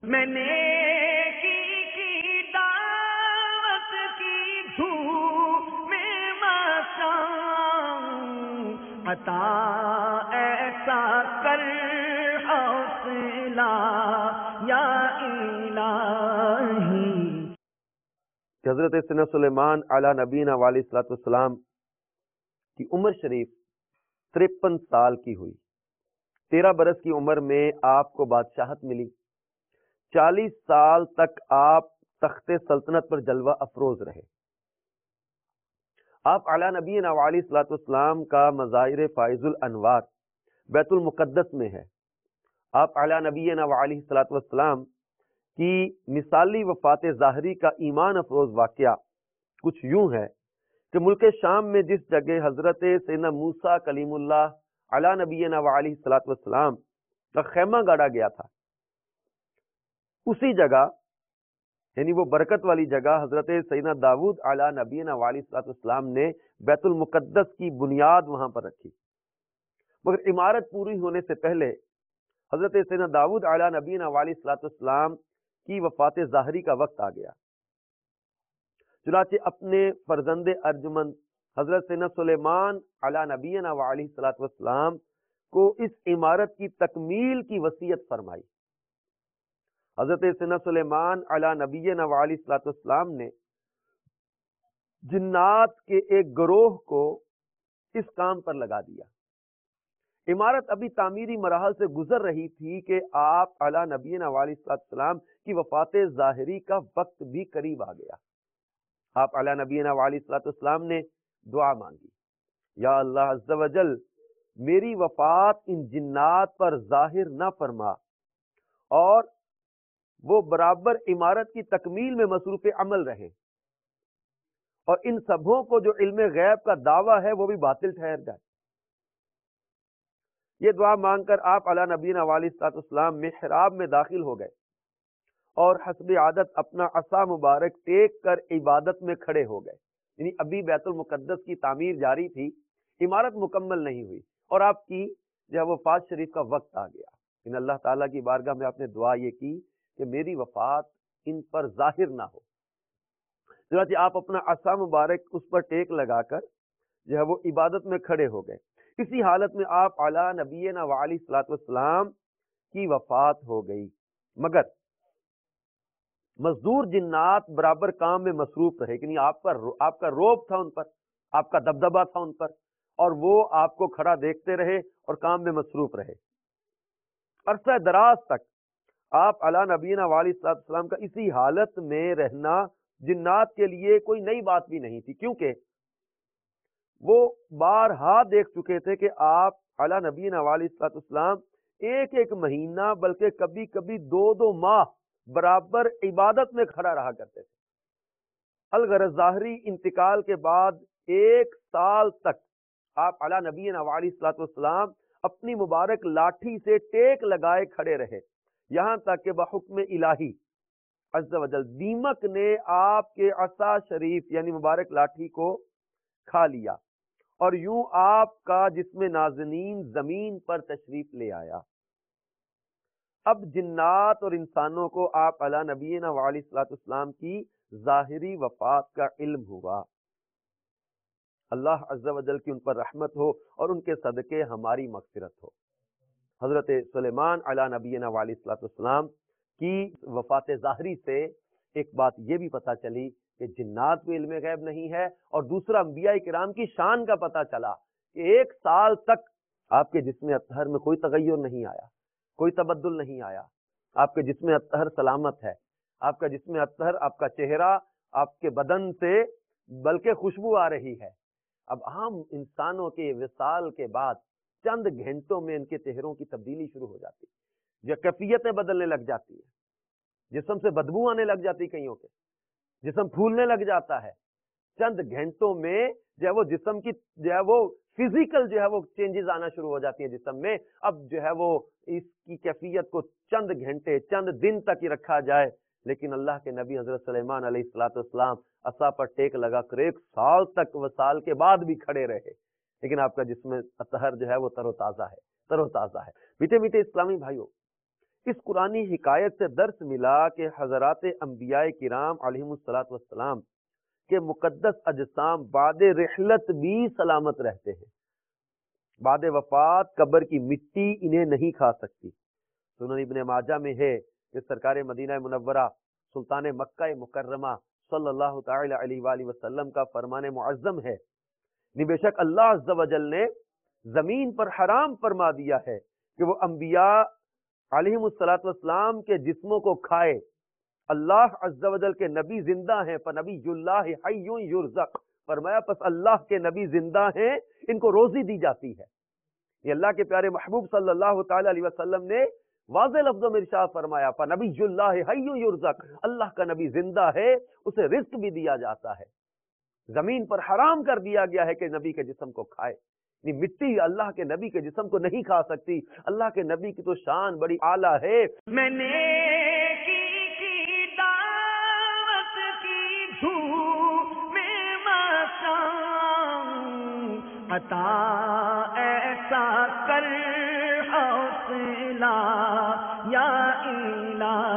میں کی دعوت کی دھوم میں مچاؤں، عطا ایسا کر حوصلہ یا الہی۔ کہ حضرت سیدنا سلیمان علی نبینا علیہ الصلوۃ والسلام کی عمر شریف 53 سال کی ہوئی۔ 13 برس کی عمر میں آپ کو بادشاہت ملی۔ 40 سال تک آپ تخت سلطنت پر جلوہ افروز رہے۔ آپ علی نبینا علیہ الصلوۃ والسلام کا مظاہر فائز الانوار بیت المقدس میں ہے۔ آپ علی نبینا علیہ الصلوۃ والسلام کی مثالی وفات ظاہری کا ایمان افروز واقعہ کچھ یوں ہے کہ ملک شام میں جس جگہ حضرت سیدنا موسیٰ کلیم اللہ علی نبینا علیہ الصلوۃ والسلام کا خیمہ گاڑا گیا تھا، اسی جگہ یعنی وہ برکت والی جگہ حضرت سیدنا داؤد علی نبینا علیہ الصلوۃ والسلام نے بیت المقدس کی بنیاد وہاں پر رکھی، مگر عمارت پوری ہونے سے پہلے حضرت سیدنا داؤد علی نبینا علیہ الصلوۃ والسلام کی وفات ظاہری کا وقت آ گیا۔ چنانچہ اپنے فرزند ارجمند حضرت سیدنا سلیمان علی نبینا علیہ الصلوۃ والسلام کو اس عمارت کی تکمیل کی وصیت فرمائی۔ حضرت سیدنا سلیمان علی نبینا علیہ الصلوۃ والسلام نے جنات کے ایک گروہ کو اس کام پر لگا دیا۔ عمارت ابھی تعمیری مراحل سے گزر رہی تھی کہ آپ علی نبینا علیہ الصلوۃ والسلام کی وفات ظاہری کا وقت بھی قریب آ گیا۔ آپ علی نبینا علیہ الصلوۃ والسلام نے دعا مانگی، یا اللہ عز و جل میری وفات ان جنات پر ظاہر نہ فرما اور وہ برابر عمارت کی تکمیل میں مصروف عمل رہے، اور ان سبھوں کو جو علم غیب کا دعویٰ ہے وہ بھی باطل ٹھہر جائے۔ یہ دعا مانگ کر آپ علی نبینا علیہ الصلوۃ والسلام محراب میں داخل ہو گئے اور حسب عادت اپنا عصا مبارک ٹیک کر عبادت میں کھڑے ہو گئے۔ یعنی ابھی بیت المقدس کی تعمیر جاری تھی، عمارت مکمل نہیں ہوئی، اور آپ کی جو ہے وفات شریف کا وقت آ گیا۔ ان اللہ تعالیٰ کی بارگاہ میں آپ نے دعا یہ کی کہ میری وفات ان پر ظاہر نہ ہو۔ چنانچہ آپ اپنا عصا مبارک اس پر ٹیک لگا کر جو ہے وہ عبادت میں کھڑے ہو گئے۔ اسی حالت میں آپ علی نبینا علیہ الصلوۃ والسلام کی وفات ہو گئی، مگر مزدور جنات برابر کام میں مصروف رہے، یعنی آپ کا روب تھا ان پر، آپ کا دبدبہ تھا ان پر، اور وہ آپ کو کھڑا دیکھتے رہے اور کام میں مصروف رہے۔ عرصہ دراز تک آپ علی نبینا علیہ الصلوۃ والسلام کا اسی حالت میں رہنا جنات کے لیے کوئی نئی بات بھی نہیں تھی، کیونکہ وہ بارہا دیکھ چکے تھے کہ آپ علی نبینا علیہ الصلوۃ والسلام ایک ایک مہینہ بلکہ کبھی کبھی 2 ماہ برابر عبادت میں کھڑا رہا کرتے تھے۔ الغرض ظاہری انتقال کے بعد 1 سال تک آپ علی نبینا علیہ الصلوۃ والسلام اپنی مبارک لاٹھی سے ٹیک لگائے کھڑے رہے، یہاں تک کہ بحکم الہی عز و جل دیمک نے آپ کے عصا شریف یعنی مبارک لاٹھی کو کھا لیا، اور یوں آپ کا جسم نازنین زمین پر تشریف لے آیا۔ اب جنات اور انسانوں کو آپ علی نبینا علیہ الصلوۃ والسلام کی ظاہری وفات کا علم ہوا۔ اللہ عز و جل کی ان پر رحمت ہو اور ان کے صدقے ہماری مغفرت ہو۔ حضرت سلیمان علی نبینا علیہ الصلوۃ والسلام کی وفات ظاہری سے ایک بات یہ بھی پتہ چلی کہ جنات کو علم غیب نہیں ہے، اور دوسرا انبیاء کرام کی شان کا پتہ چلا کہ 1 سال تک آپ کے جسم اطہر میں کوئی تغیر نہیں آیا، کوئی تبدل نہیں آیا، آپ کے جسم اطہر سلامت ہے، آپ کا جسم اطہر، آپ کا چہرہ، آپ کے بدن سے بلکہ خوشبو آ رہی ہے۔ اب عام انسانوں کے وصال کے بعد چند گھنٹوں میں ان کے چہروں کی تبدیلی شروع ہو جاتی ہے، یا کیفیتیں بدلنے لگ جاتی ہے، جسم سے بدبو آنے لگ جاتی، کئیوں کے جسم پھولنے لگ جاتا ہے۔ چند گھنٹوں میں جو ہے وہ جسم کی جو ہے وہ فزیکل جو ہے وہ چینجز آنا شروع ہو جاتی ہیں جسم میں۔ اب جو ہے وہ اس کی کیفیت کو چند گھنٹے چند دن تک ہی رکھا جائے، لیکن اللہ کے نبی حضرت سلیمان علیہ الصلوۃ والسلام عصا پر ٹیک لگا کر 1 سال تک وصال کے بعد بھی کھڑے رہے، لیکن آپ کا جسم اطہر جو ہے وہ تر و تازہ ہے، تر و تازہ ہے۔ میٹھے میٹھے اسلامی بھائیوں، اس قرآنی حکایت سے درس ملا کہ حضرات انبیاء کرام علیہم الصلاۃ والسلام کے مقدس اجسام بعد رحلت بھی سلامت رہتے ہیں. بعد وفات قبر کی مٹی انہیں نہیں کھا سکتی. سنن ابن ماجہ میں ہے کہ سرکار مدینہ منورہ سلطان مکہ مکرمہ صلی اللہ تعالی علیہ وآلہ وسلم کا فرمان معظم ہے، بے شک اللہ عز و جل نے زمین پر حرام فرما دیا ہے کہ وہ انبیاء علیہم الصلاۃ والسلام کے جسموں کو کھائے. اللہ عز و جل کے نبی زندہ ہیں، فنبی اللہ حی یرزق، فرمایا پس اللہ کے نبی زندہ ہیں، ان کو روزی دی جاتی ہے. یہ اللہ کے پیارے محبوب صلی اللہ تعالی علیہ وسلم نے واضح لفظوں میں ارشاد فرمایا، فنبی اللہ حی یرزق، اللہ کا نبی زندہ ہے، اسے رزق بھی دیا جاتا ہے. زمین پر حرام کر دیا گیا ہے کہ نبی کے جسم کو کھائے. مٹی اللہ کے نبی کے جسم کو نہیں کھا سکتی. اللہ کے نبی کی تو شان بڑی اعلیٰ ہے. میں نے کی دعوت کی دھوم میں مچاؤں، عطا ایسا کر حوصلہ یا الہی.